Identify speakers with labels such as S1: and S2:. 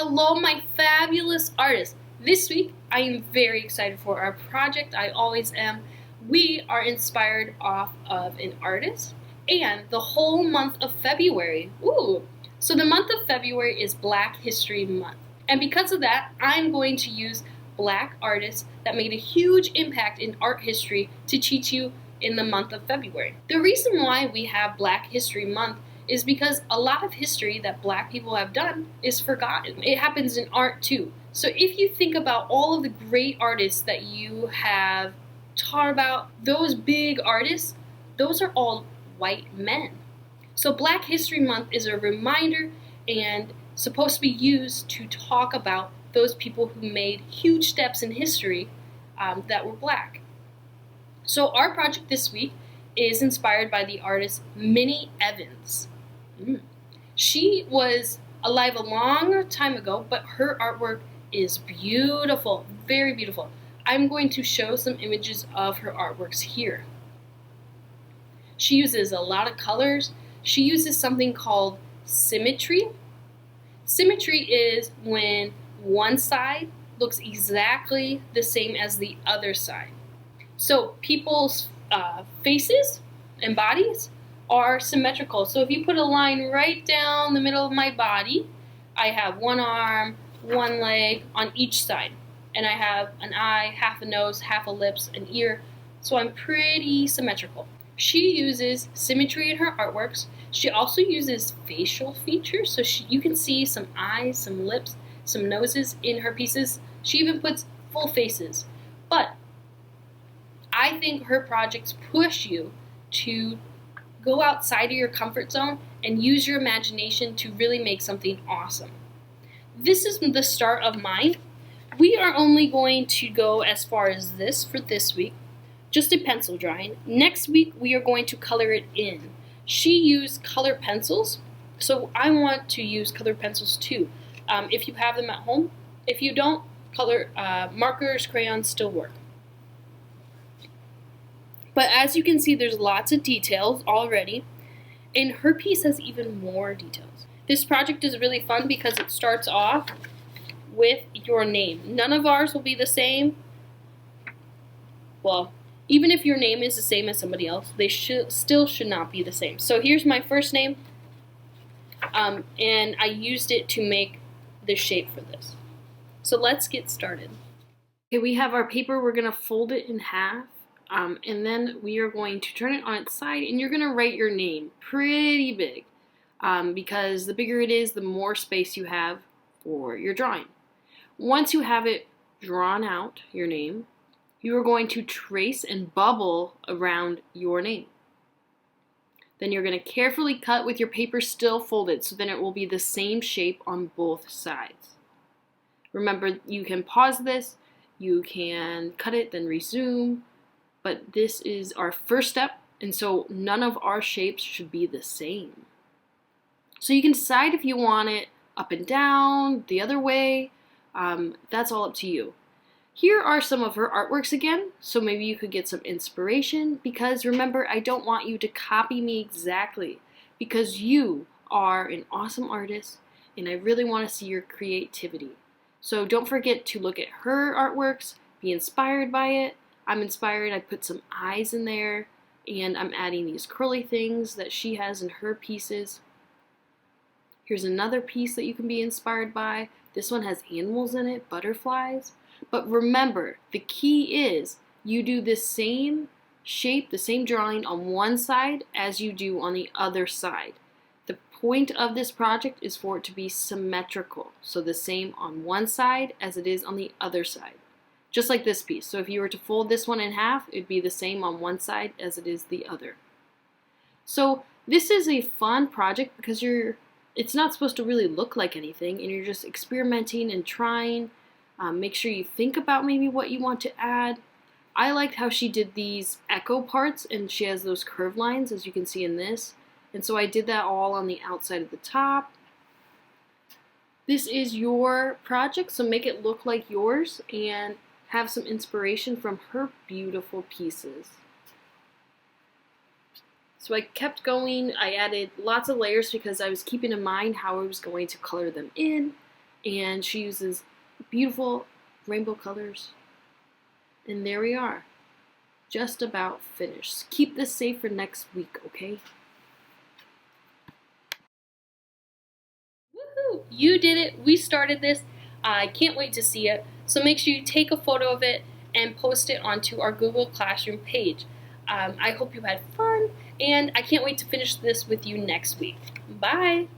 S1: Hello, my fabulous artists. This week, I am very excited for our project. I always am. We are inspired off of an artist and the whole month of February. Ooh! So the month of February is Black History Month. And because of that, I'm going to use Black artists that made a huge impact in art history to teach you in the month of February. The reason why we have Black History Month is because a lot of history that Black people have done is forgotten. It happens in art too. So if you think about all of the great artists that you have taught about, those big artists, those are all white men. So Black History Month is a reminder and supposed to be used to talk about those people who made huge steps in history that were Black. So our project this week is inspired by the artist Minnie Evans. She was alive a long time ago, but her artwork is beautiful, very beautiful. I'm going to show some images of her artworks here. She uses a lot of colors. She uses something called symmetry. Symmetry is when one side looks exactly the same as the other side. So people's faces and bodies are symmetrical. So if you put a line right down the middle of my body, I have one arm, one leg on each side. And I have an eye, half a nose, half a lips, an ear. So I'm pretty symmetrical. She uses symmetry in her artworks. She also uses facial features. So you can see some eyes, some lips, some noses in her pieces. She even puts full faces. But I think her projects push you to go outside of your comfort zone and use your imagination to really make something awesome. This is the start of mine. We are only going to go as far as this for this week, just a pencil drawing. Next week, we are going to color it in. She used colored pencils, so I want to use colored pencils too. If you have them at home. If you don't, color markers, crayons still work. But as you can see, there's lots of details already, and her piece has even more details. This project is really fun because it starts off with your name. None of ours will be the same. Well, even if your name is the same as somebody else, they still should not be the same. So here's my first name, and I used it to make the shape for this. So let's get started. Okay, we have our paper. We're going to fold it in half. And then we are going to turn it on its side, and you're going to write your name pretty big because the bigger it is, the more space you have for your drawing. Once you have it drawn out, your name, you are going to trace and bubble around your name. Then you're going to carefully cut with your paper still folded, so then it will be the same shape on both sides. Remember, you can pause this, you can cut it, then resume. But this is our first step, and so none of our shapes should be the same. So you can decide if you want it up and down, the other way. That's all up to you. Here are some of her artworks again, so maybe you could get some inspiration, because remember, I don't want you to copy me exactly, because you are an awesome artist, and I really want to see your creativity. So don't forget to look at her artworks, be inspired by it. I'm inspired. I put some eyes in there, and I'm adding these curly things that she has in her pieces. Here's another piece that you can be inspired by. This one has animals in it, butterflies. But remember, the key is you do the same shape, the same drawing on one side as you do on the other side. The point of this project is for it to be symmetrical, so the same on one side as it is on the other side. Just like this piece. So if you were to fold this one in half, it'd be the same on one side as it is the other. So this is a fun project because it's not supposed to really look like anything, and you're just experimenting and trying. Make sure you think about maybe what you want to add. I liked how she did these echo parts, and she has those curved lines, as you can see in this. And so I did that all on the outside of the top. This is your project, so make it look like yours, and have some inspiration from her beautiful pieces. So I kept going. I added lots of layers because I was keeping in mind how I was going to color them in. And she uses beautiful rainbow colors. And there we are. Just about finished. Keep this safe for next week, okay? Woohoo! You did it. We started this. I can't wait to see it. So make sure you take a photo of it and post it onto our Google Classroom page. I hope you had fun, and I can't wait to finish this with you next week. Bye!